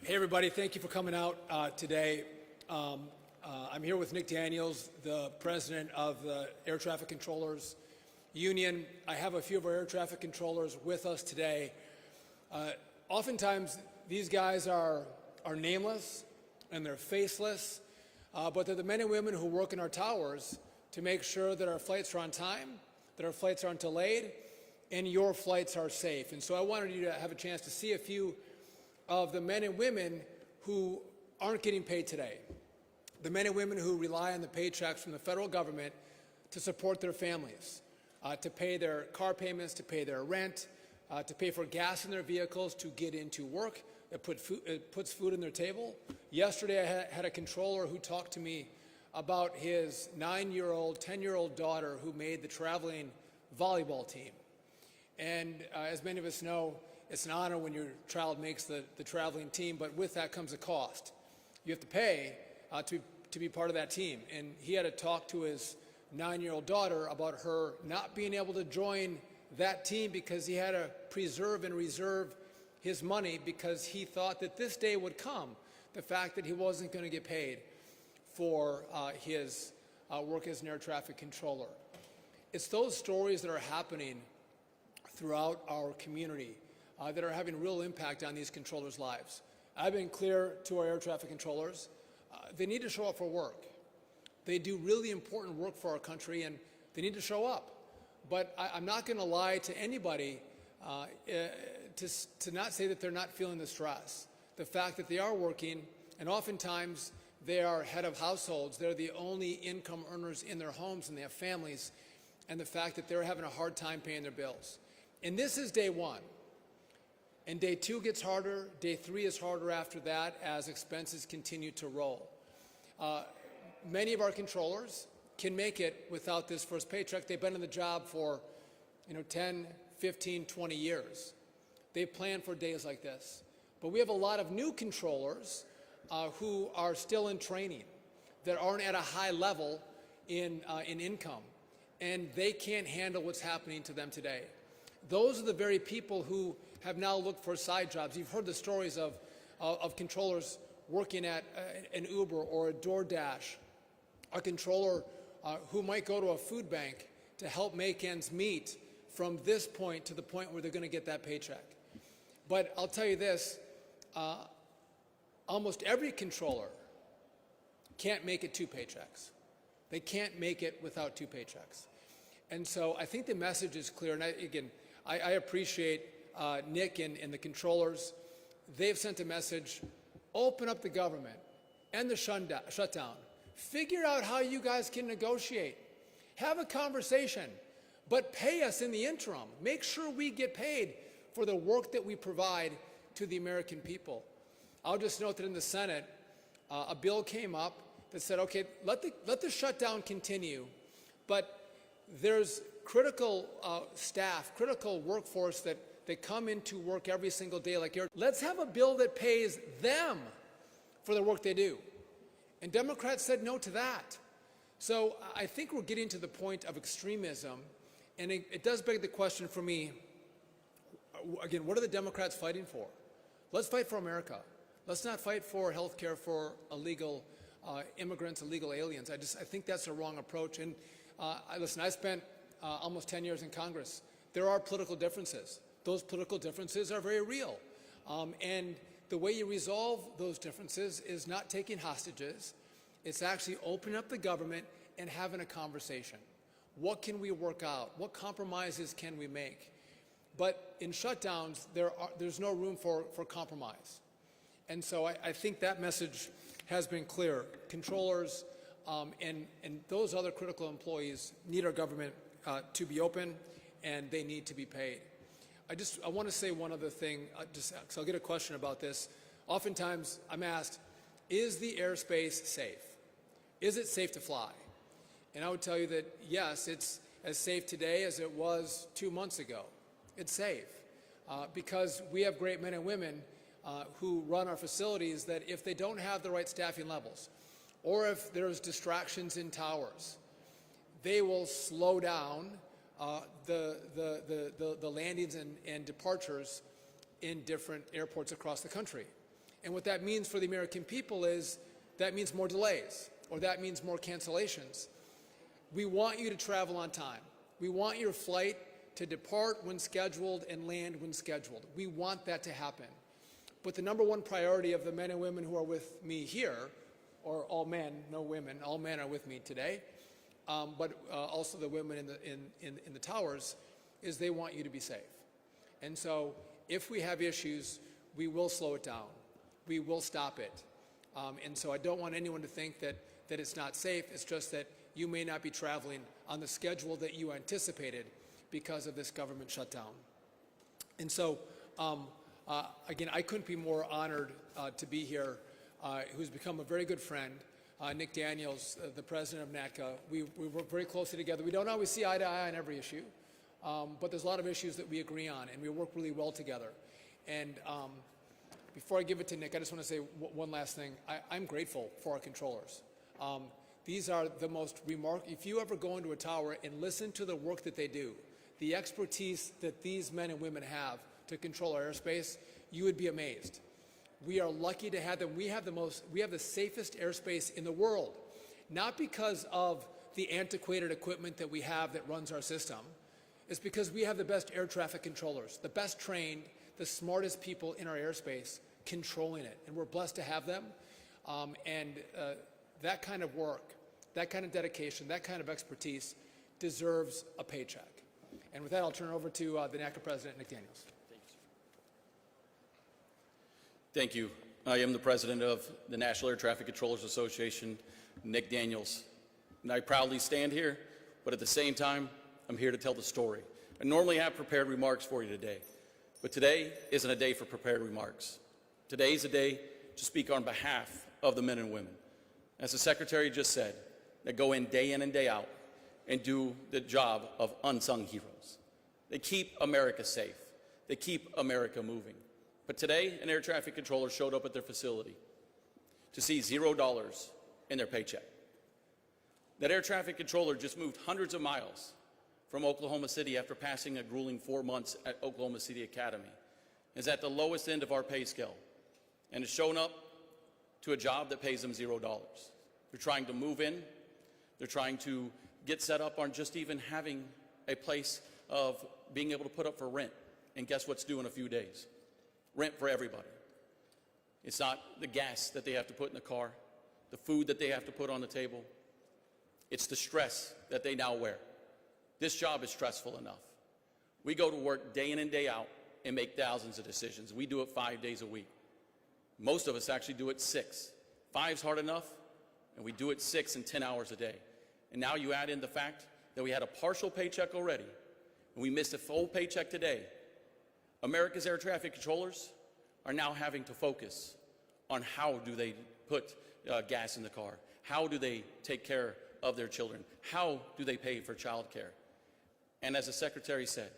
Hey everybody, thank you for coming out today. I'm here with Nick Daniels, the president of the Air Traffic Controllers Union. I have a few of our air traffic controllers with us today. Oftentimes these guys are nameless and they're faceless, but they're the men and women who work in our towers to make sure that our flights are on time, that our flights aren't delayed, and your flights are safe. And so I wanted you to have a chance to see a few of the men and women who aren't getting paid today. The men and women who rely on the paychecks from the federal government to support their families, to pay their car payments, to pay their rent, to pay for gas in their vehicles, to get into work. It puts food on their table. Yesterday I had a controller who talked to me about his 9-year-old, 10-year-old daughter who made the traveling volleyball team. And as many of us know, it's an honor when your child makes the traveling team, but with that comes a cost. You have to pay to be part of that team. And he had to talk to his 9-year-old daughter about her not being able to join that team because he had to preserve and reserve his money because he thought that this day would come, the fact that he wasn't going to get paid for his work as an air traffic controller. It's those stories that are happening throughout our community that are having real impact on these controllers' lives. I've been clear to our air traffic controllers, they need to show up for work. They do really important work for our country and they need to show up. But I'm not going to lie to anybody to not say that they're not feeling the stress. The fact that they are working, and oftentimes they are head of households, they're the only income earners in their homes and they have families, and the fact that they're having a hard time paying their bills. And this is day one. And day 2 gets harder, day 3 is harder after that as expenses continue to roll. Many of our controllers can make it without this first paycheck. They've been in the job for 10, 15, 20 years. They plan for days like this. But we have a lot of new controllers who are still in training, that aren't at a high level in income, and they can't handle what's happening to them today. Those are the very people who have now looked for side jobs. You've heard the stories of controllers working at an Uber or a DoorDash, a controller who might go to a food bank to help make ends meet from this point to the point where they're going to get that paycheck. But I'll tell you this, almost every controller can't make it 2 paychecks. They can't make it without 2 paychecks. And so I think the message is clear. And I appreciate Nick and the controllers. They've sent a message: open up the government, end the shutdown. Figure out how you guys can negotiate. Have a conversation, but pay us in the interim. Make sure we get paid for the work that we provide to the American people. I'll just note that in the Senate, a bill came up that said, okay, let the shutdown continue, but there's critical staff, critical workforce that come into work every single day like yours. Let's have a bill that pays them for the work they do. And Democrats said no to that. So I think we're getting to the point of extremism, and it does beg the question for me, again, what are the Democrats fighting for? Let's fight for America. Let's not fight for health care for illegal immigrants, illegal aliens. I think that's a wrong approach. And listen, I spent almost 10 years in Congress. There are political differences. Those political differences are very real. And the way you resolve those differences is not taking hostages. It's actually opening up the government and having a conversation. What can we work out? What compromises can we make? But in shutdowns, there's no room for compromise. And so I think that message has been clear. Controllers and those other critical employees need our government to be open, and they need to be paid. I want to say one other thing, because I'll get a question about this. Oftentimes I'm asked, is the airspace safe? Is it safe to fly? And I would tell you that yes, it's as safe today as it was 2 months ago. It's safe because we have great men and women who run our facilities that if they don't have the right staffing levels, or if there's distractions in towers, they will slow down the landings and departures in different airports across the country. And what that means for the American people is that means more delays, or that means more cancellations. We want you to travel on time. We want your flight to depart when scheduled and land when scheduled. We want that to happen. But the number one priority of the men and women who are with me here, or all men, no women, all men are with me today, but also the women in the towers, is they want you to be safe. And so if we have issues, we will slow it down. We will stop it. And so I don't want anyone to think that it's not safe. It's just that you may not be traveling on the schedule that you anticipated because of this government shutdown. And so, again, I couldn't be more honored to be here, who's become a very good friend, Nick Daniels, the president of NATCA. We work very closely together. We don't always see eye to eye on every issue, but there's a lot of issues that we agree on, and we work really well together. And before I give it to Nick, I just want to say one last thing. I'm grateful for our controllers. These are the most remarkable. If you ever go into a tower and listen to the work that they do, the expertise that these men and women have to control our airspace, you would be amazed. We are lucky to have them. We have the safest airspace in the world, not because of the antiquated equipment that we have that runs our system. It's because we have the best air traffic controllers, the best trained, the smartest people in our airspace controlling it, and we're blessed to have them. That kind of work, that kind of dedication, that kind of expertise deserves a paycheck. And with that, I'll turn it over to the NATCA president, Nick Daniels. Thank you. I am the president of the National Air Traffic Controllers Association, Nick Daniels. And I proudly stand here, but at the same time, I'm here to tell the story. I normally have prepared remarks for you today, but today isn't a day for prepared remarks. Today is a day to speak on behalf of the men and women, as the Secretary just said, that go in and day out and do the job of unsung heroes. They keep America safe. They keep America moving. But today, an air traffic controller showed up at their facility to see $0 in their paycheck. That air traffic controller just moved hundreds of miles from Oklahoma City after passing a grueling 4 months at Oklahoma City Academy, is at the lowest end of our pay scale, and has shown up to a job that pays them $0. They're trying to move in. They're trying to get set up on just even having a place of being able to put up for rent. And guess what's due in a few days? Rent for everybody. It's not the gas that they have to put in the car, the food that they have to put on the table. It's the stress that they now wear. This job is stressful enough. We go to work day in and day out and make thousands of decisions. We do it 5 days a week. Most of us actually do it 6. 5's hard enough, and we do it 6 and 10 hours a day. And now you add in the fact that we had a partial paycheck already, and we missed a full paycheck today. America's air traffic controllers are now having to focus on how do they put gas in the car, how do they take care of their children, how do they pay for child care. And as the Secretary said,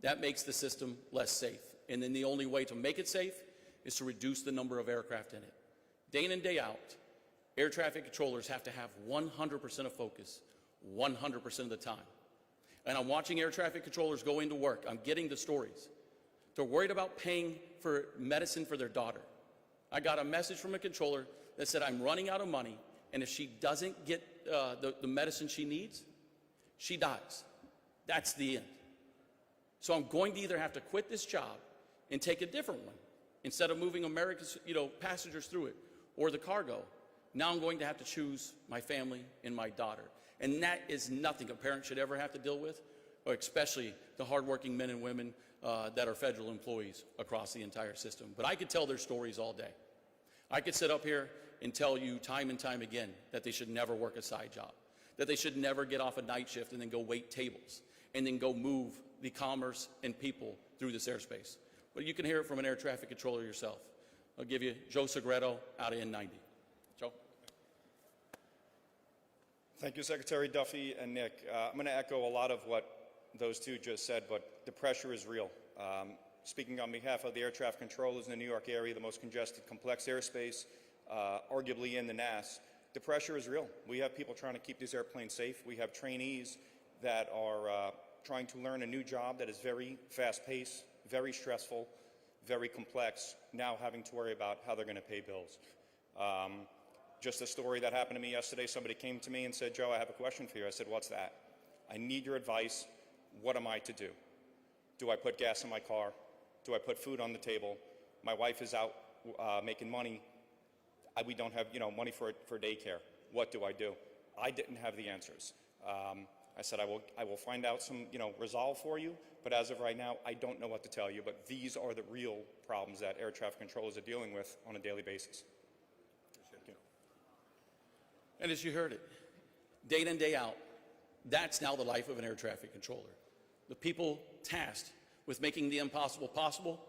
that makes the system less safe. And then the only way to make it safe is to reduce the number of aircraft in it. Day in and day out, air traffic controllers have to have 100% of focus, 100% of the time. And I'm watching air traffic controllers go into work. I'm getting the stories. They're worried about paying for medicine for their daughter. I got a message from a controller that said, I'm running out of money, and if she doesn't get the medicine she needs, she dies. That's the end. So I'm going to either have to quit this job and take a different one instead of moving America's passengers through it or the cargo. Now I'm going to have to choose my family and my daughter. And that is nothing a parent should ever have to deal with, or especially the hardworking men and women that are federal employees across the entire system. But I could tell their stories all day. I could sit up here and tell you time and time again that they should never work a side job, that they should never get off a night shift and then go wait tables and then go move the commerce and people through this airspace. But you can hear it from an air traffic controller yourself. I'll give you Joe Segreto out of N90. Joe. Thank you, Secretary Duffy and Nick. I'm going to echo a lot of what those two just said, but the pressure is real. Speaking on behalf of the air traffic controllers in the New York area, the most congested, complex airspace, arguably in the NAS, the pressure is real. We have people trying to keep these airplanes safe. We have trainees that are trying to learn a new job that is very fast-paced, very stressful, very complex, now having to worry about how they're going to pay bills. Just a story that happened to me yesterday. Somebody came to me and said, Joe, I have a question for you. I said, what's that? I need your advice. What am I to do? Do I put gas in my car? Do I put food on the table? My wife is out making money. We don't have money for daycare. What do I do? I didn't have the answers. I said, I will find out some resolve for you, but as of right now, I don't know what to tell you, but these are the real problems that air traffic controllers are dealing with on a daily basis. Thank you. And as you heard it, day in and day out, that's now the life of an air traffic controller. The people tasked with making the impossible possible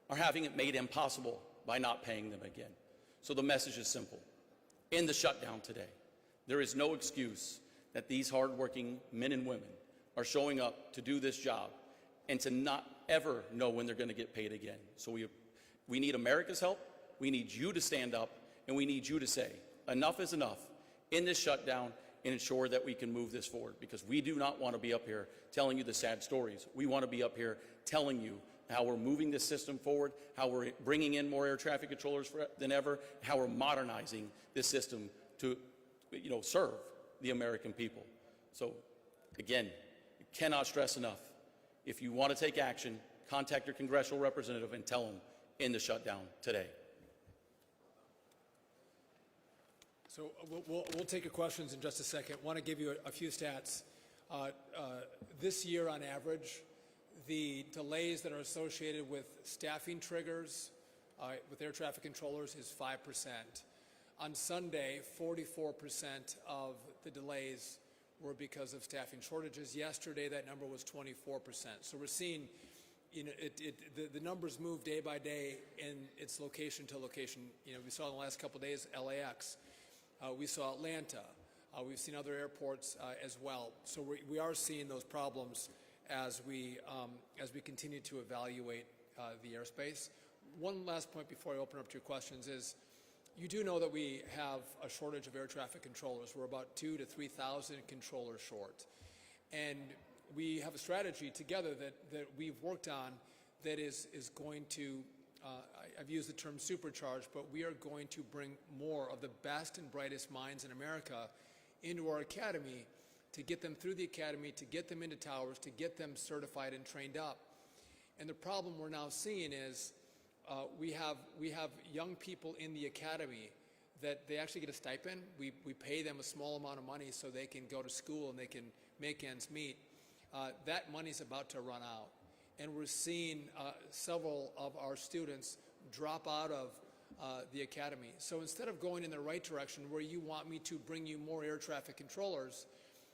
are having it made impossible by not paying them again. So the message is simple. In the shutdown today, there is no excuse that these hardworking men and women are showing up to do this job and to not ever know when they're going to get paid again. So we need America's help, we need you to stand up, and we need you to say, enough is enough in this shutdown and ensure that we can move this forward, because we do not want to be up here telling you the sad stories. We want to be up here telling you how we're moving this system forward, how we're bringing in more air traffic controllers than ever, how we're modernizing this system to serve the American people. So again, cannot stress enough, if you want to take action, contact your congressional representative and tell them in the shutdown today. So we'll take your questions in just a second. I want to give you a few stats. This year, on average, the delays that are associated with staffing triggers with air traffic controllers is 5%. On Sunday, 44% of the delays were because of staffing shortages. Yesterday, that number was 24%. So we're seeing, the numbers move day by day in its location to location. We saw in the last couple of days LAX. We saw Atlanta. We've seen other airports as well. So we are seeing those problems as we continue to evaluate the airspace. One last point before I open up to your questions is, you do know that we have a shortage of air traffic controllers. We're about 2,000 to 3,000 controllers short. And we have a strategy together that we've worked on that is going to, I've used the term supercharge, but we are going to bring more of the best and brightest minds in America into our academy to get them through the academy, to get them into towers, to get them certified and trained up. And the problem we're now seeing is we have young people in the academy that they actually get a stipend. We pay them a small amount of money so they can go to school and they can make ends meet. That money's about to run out. And we're seeing several of our students drop out of the academy. So instead of going in the right direction where you want me to bring you more air traffic controllers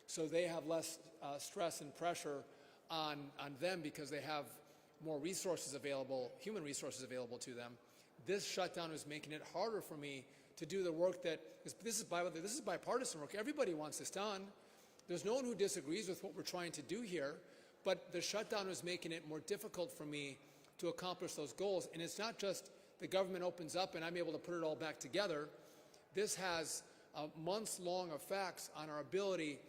so they have less stress and pressure on them because they have more resources available, human resources available to them, this shutdown is making it harder for me to do the work that this is bipartisan work. Everybody wants this done. There's no one who disagrees with what we're trying to do here, but the shutdown is making it more difficult for me to accomplish those goals. And it's not just the government opens up and I'm able to put it all back together. This has months-long effects on our ability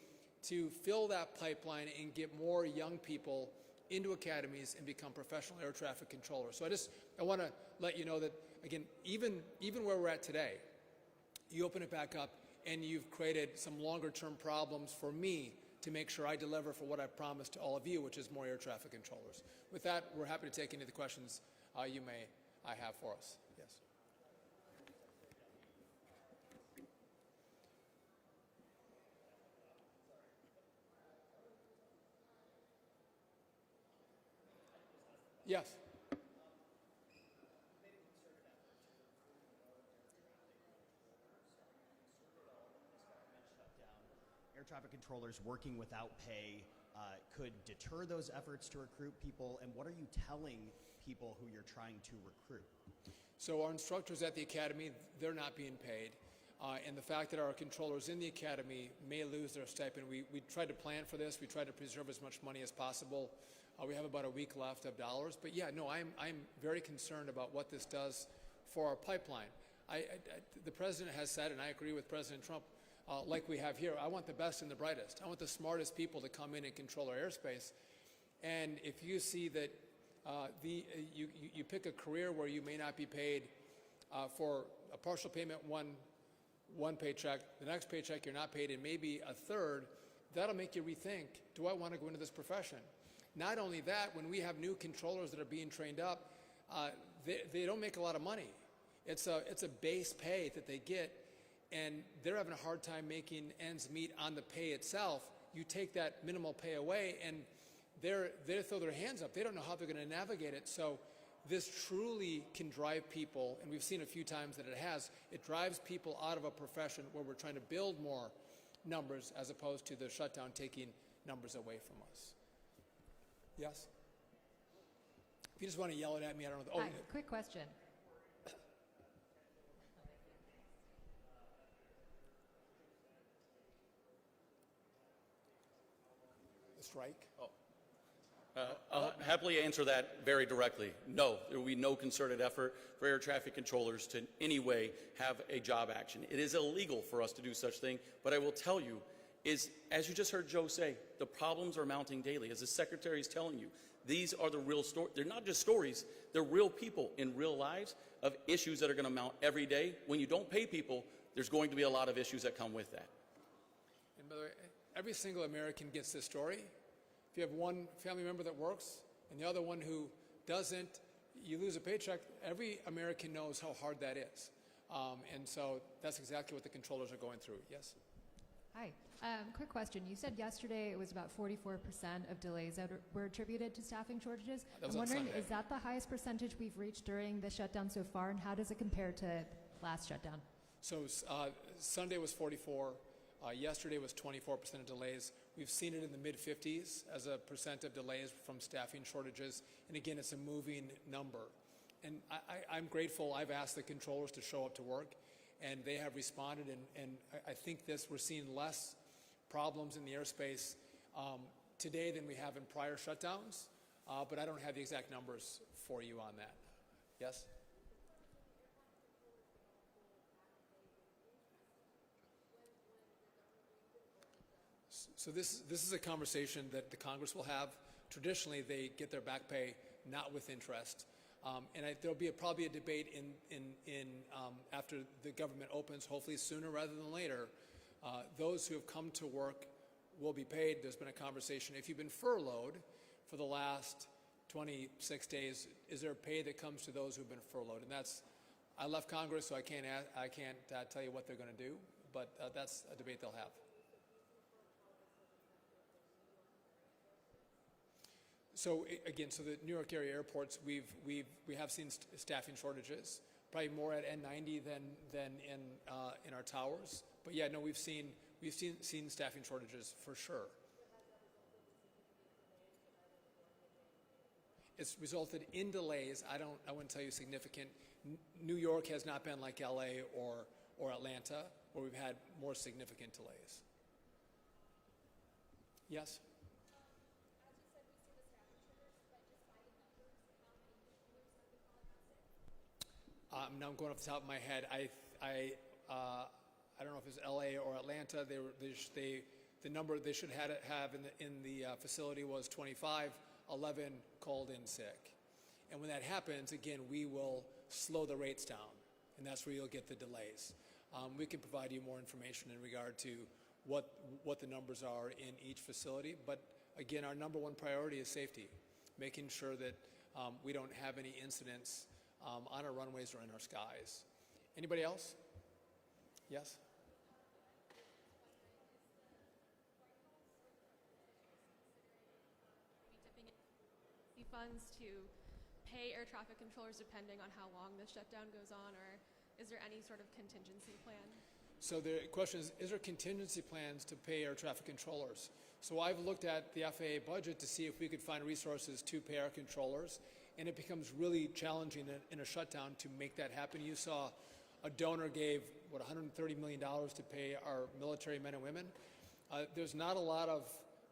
to fill that pipeline and get more young people into academies and become professional air traffic controllers. So I want to let you know that, again, even where we're at today, you open it back up and you've created some longer-term problems for me to make sure I deliver for what I promised to all of you, which is more air traffic controllers. With that, we're happy to take any of the questions you may have for us. Yes. Yes. Air traffic controllers working without pay could deter those efforts to recruit people, and what are you telling people who you're trying to recruit? So our instructors at the academy, they're not being paid. And the fact that our controllers in the academy may lose their stipend, we tried to plan for this. We tried to preserve as much money as possible. We have about a week left of dollars. But yeah, no, I'm very concerned about what this does for our pipeline. The president has said, and I agree with President Trump, like we have here, I want the best and the brightest. I want the smartest people to come in and control our airspace. And if you see that You pick a career where you may not be paid for a partial payment one paycheck, the next paycheck you're not paid, and maybe a third. That'll make you rethink, do I want to go into this profession? Not only that, when we have new controllers that are being trained up, they don't make a lot of money. It's a base pay that they get, and they're having a hard time making ends meet on the pay itself. You take that minimal pay away, and they throw their hands up. They don't know how they're going to navigate it. So this truly can drive people, and we've seen a few times that it has. It drives people out of a profession where we're trying to build more numbers as opposed to the shutdown taking numbers away from us. Yes? If you just want to yell it at me, I don't know. Hi, quick question. The strike? I'll happily answer that very directly. No, there will be no concerted effort for air traffic controllers to in any way have a job action. It is illegal for us to do such thing, but I will tell you is, as you just heard Joe say, the problems are mounting daily. As the Secretary is telling you, these are the real stories. They're not just stories, they're real people in real lives of issues that are going to mount every day. When you don't pay people, there's going to be a lot of issues that come with that. And by the way, every single American gets this story. If you have one family member that works and the other one who doesn't, you lose a paycheck. Every American knows how hard that is. And so that's exactly what the controllers are going through. Yes? Hi. Quick question. You said yesterday it was about 44% of delays that were attributed to staffing shortages. That was I'm on wondering, Sunday. is that the highest percentage we've reached during the shutdown so far, and how does it compare to last shutdown? So Sunday was 44. Yesterday was 24% of delays. We've seen it in the mid-50s as a percent of delays from staffing shortages. And again, it's a moving number. And I'm grateful. I've asked the controllers to show up to work, and they have responded. And I think we're seeing less problems in the airspace today than we have in prior shutdowns. But I don't have the exact numbers for you on that. Yes? So this is a conversation that the Congress will have. Traditionally, they get their back pay not with interest. And there'll be probably a debate after the government opens, hopefully sooner rather than later. Those who have come to work will be paid. There's been a conversation. If you've been furloughed for the last 26 days, is there a pay that comes to those who've been furloughed? And I left Congress, so I can't tell you what they're going to do, but that's a debate they'll have. So again, the New York area airports, we have seen staffing shortages, probably more at N90 than in our towers. But yeah, no, we've seen staffing shortages for sure. It's resulted in delays. I wouldn't tell you significant. New York has not been like LA or Atlanta, where we've had more significant delays. Yes? Now I'm going off the top of my head. I don't know if it's LA or Atlanta. The number they should have in the facility was 25. 11 called in sick. And when that happens, again, we will slow the rates down, and that's where you'll get the delays. We can provide you more information in regard to what the numbers are in each facility. But again, our number one priority is safety, making sure that we don't have any incidents on our runways or in our skies. Anybody else? Yes? Funds to pay air traffic controllers depending on how long the shutdown goes on, or is there any sort of contingency plan? So the question is there contingency plans to pay air traffic controllers? So I've looked at the FAA budget to see if we could find resources to pay our controllers, and it becomes really challenging in a shutdown to make that happen. You saw a donor gave, $130 million to pay our military men and women. There's not a lot of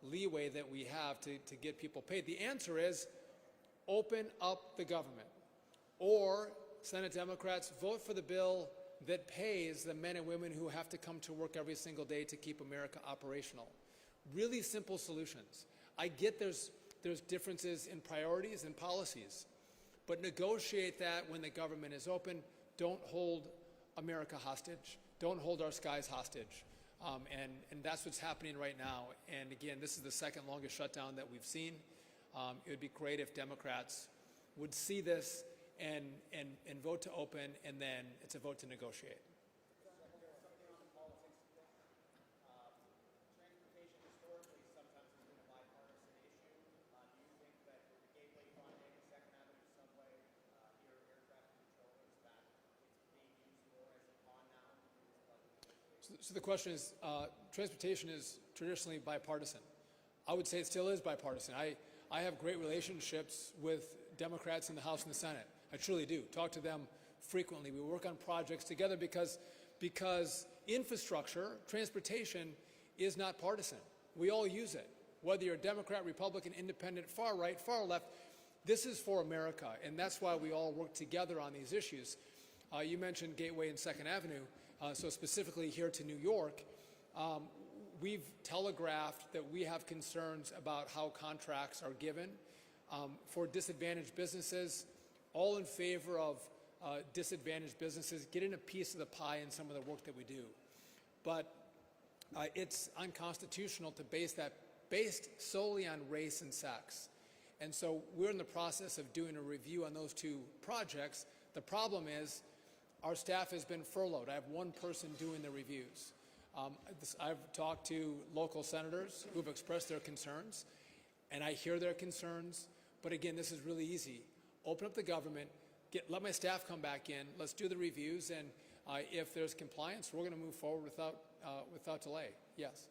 leeway that we have to get people paid. The answer is open up the government, or Senate Democrats vote for the bill that pays the men and women who have to come to work every single day to keep America operational. Really simple solutions. I get there's there's differences in priorities and policies. But negotiate that when the government is open. Don't hold America hostage. Don't hold our skies hostage. And that's what's happening right now. And again, this is the second longest shutdown that we've seen. It would be great if Democrats would see this and vote to open, and then it's a vote to negotiate. So the question is, transportation is traditionally bipartisan. I would say it still is bipartisan. I have great relationships with Democrats in the House and the Senate. I truly do. Talk to them frequently. We work on projects together because infrastructure, transportation, is not partisan. We all use it. Whether you're Democrat, Republican, Independent, far right, far left, this is for America, and that's why we all work together on these issues. You mentioned Gateway and 2nd Avenue. So specifically here to New York, we've telegraphed that we have concerns about how contracts are given for disadvantaged businesses, all in favor of disadvantaged businesses getting a piece of the pie in some of the work that we do. But it's unconstitutional to based solely on race and sex. And so we're in the process of doing a review on those two projects. The problem is, our staff has been furloughed. I have one person doing the reviews. I've talked to local senators who've expressed their concerns, and I hear their concerns. But again, this is really easy. Open up the government, let my staff come back in, let's do the reviews, and if there's compliance, we're going to move forward without delay. Yes.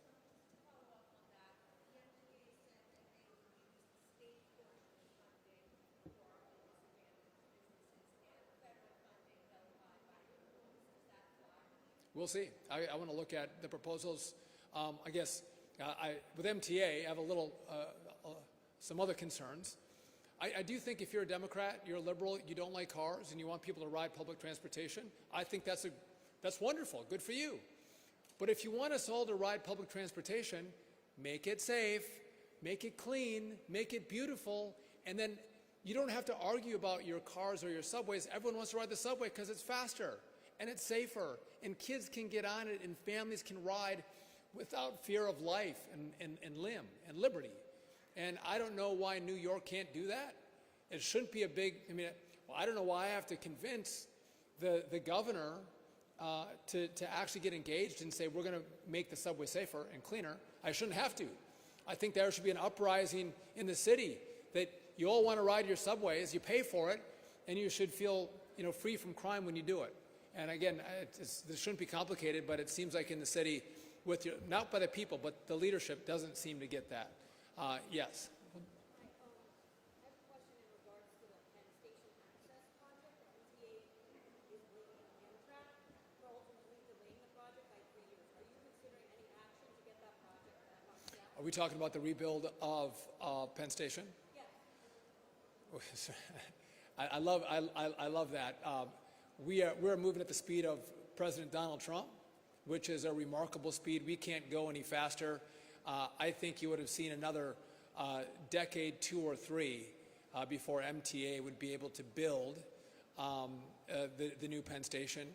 We'll see. I want to look at the proposals. I guess with MTA, I have some other concerns. I do think if you're a Democrat, you're a liberal, you don't like cars, and you want people to ride public transportation, I think that's wonderful. Good for you. But if you want us all to ride public transportation, make it safe, make it clean, make it beautiful, and then you don't have to argue about your cars or your subways. Everyone wants to ride the subway because it's faster and it's safer, and kids can get on it, and families can ride without fear of life and limb and liberty. And I don't know why New York can't do that. It shouldn't be a big, I don't know why I have to convince the governor to actually get engaged and say we're going to make the subway safer and cleaner. I shouldn't have to. I think there should be an uprising in the city that you all want to ride your subways, you pay for it, and you should feel free from crime when you do it. And again, this shouldn't be complicated, but it seems like in the city, not by the people, but the leadership doesn't seem to get that. Yes. I have a question in regards to the Penn Station access project. The MTA is blaming Amtrak for ultimately delaying the project by 3 years. Are you considering any action to get that project pushed out? Are we talking about the rebuild of Penn Station? Yes. I love that. We're moving at the speed of President Donald Trump, which is a remarkable speed. We can't go any faster. I think you would have seen another decade, 2 or 3, before MTA would be able to build the new Penn Station.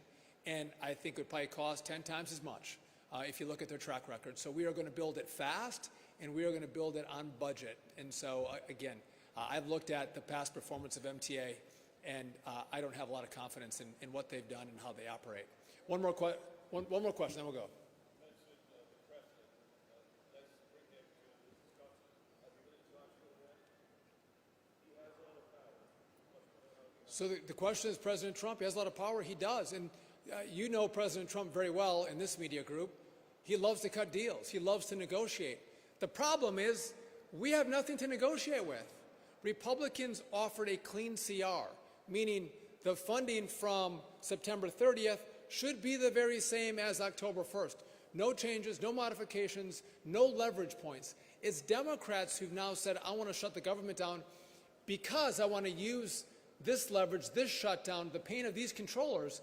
And I think it would probably cost 10 times as much if you look at their track record. So we are going to build it fast, and we are going to build it on budget. And so, again, I've looked at the past performance of MTA, and I don't have a lot of confidence in what they've done and how they operate. One more question, then we'll go. So the question is, President Trump, he has a lot of power. He does. And you know President Trump very well in this media group. He loves to cut deals. He loves to negotiate. The problem is we have nothing to negotiate with. Republicans offered a clean CR, meaning the funding from September 30th should be the very same as October 1st. No changes, no modifications, no leverage points. It's Democrats who've now said, I want to shut the government down because I want to use this leverage, this shutdown, the pain of these controllers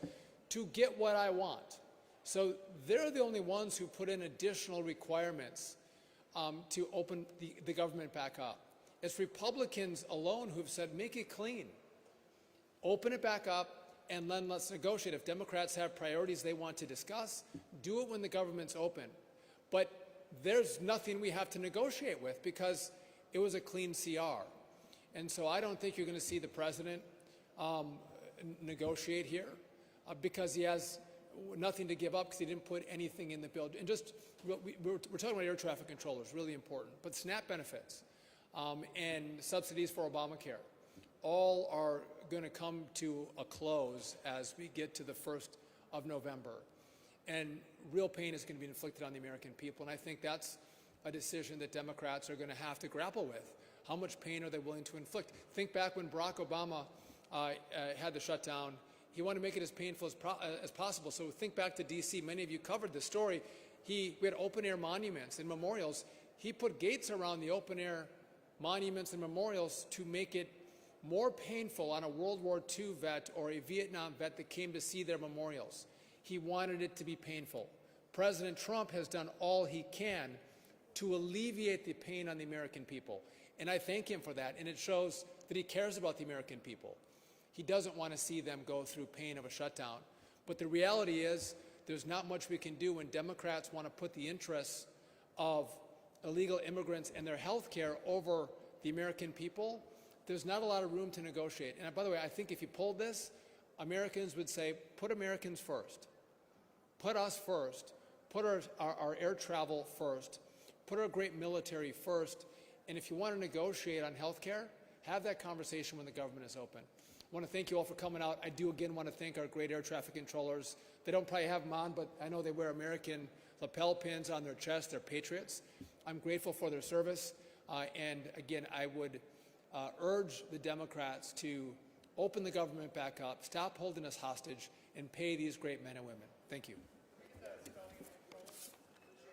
to get what I want. So they're the only ones who put in additional requirements to open the government back up. It's Republicans alone who've said, make it clean. Open it back up, and then let's negotiate. If Democrats have priorities they want to discuss, do it when the government's open. But there's nothing we have to negotiate with because it was a clean CR. And so I don't think you're going to see the president negotiate here because he has nothing to give up because he didn't put anything in the bill. And just, we're talking about air traffic controllers, really important. But SNAP benefits and subsidies for Obamacare all are going to come to a close as we get to the 1st of November. And real pain is going to be inflicted on the American people. And I think that's a decision that Democrats are going to have to grapple with. How much pain are they willing to inflict? Think back when Barack Obama had the shutdown. He wanted to make it as painful as possible. So think back to D.C. Many of you covered this story. We had open-air monuments and memorials. He put gates around the open-air monuments and memorials to make it more painful on a World War II vet or a Vietnam vet that came to see their memorials. He wanted it to be painful. President Trump has done all he can to alleviate the pain on the American people. And I thank him for that. And it shows that he cares about the American people. He doesn't want to see them go through pain of a shutdown. But the reality is there's not much we can do when Democrats want to put the interests of illegal immigrants and their health care over the American people. There's not a lot of room to negotiate. And by the way, I think if you pulled this, Americans would say, put Americans first. Put us first. Put our air travel first. Put our great military first. And if you want to negotiate on health care, have that conversation when the government is open. I want to thank you all for coming out. I do again want to thank our great air traffic controllers. They don't probably have them on, but I know they wear American lapel pins on their chest. They're patriots. I'm grateful for their service. And again, I would urge the Democrats to open the government back up, stop holding us hostage, and pay these great men and women. Thank you.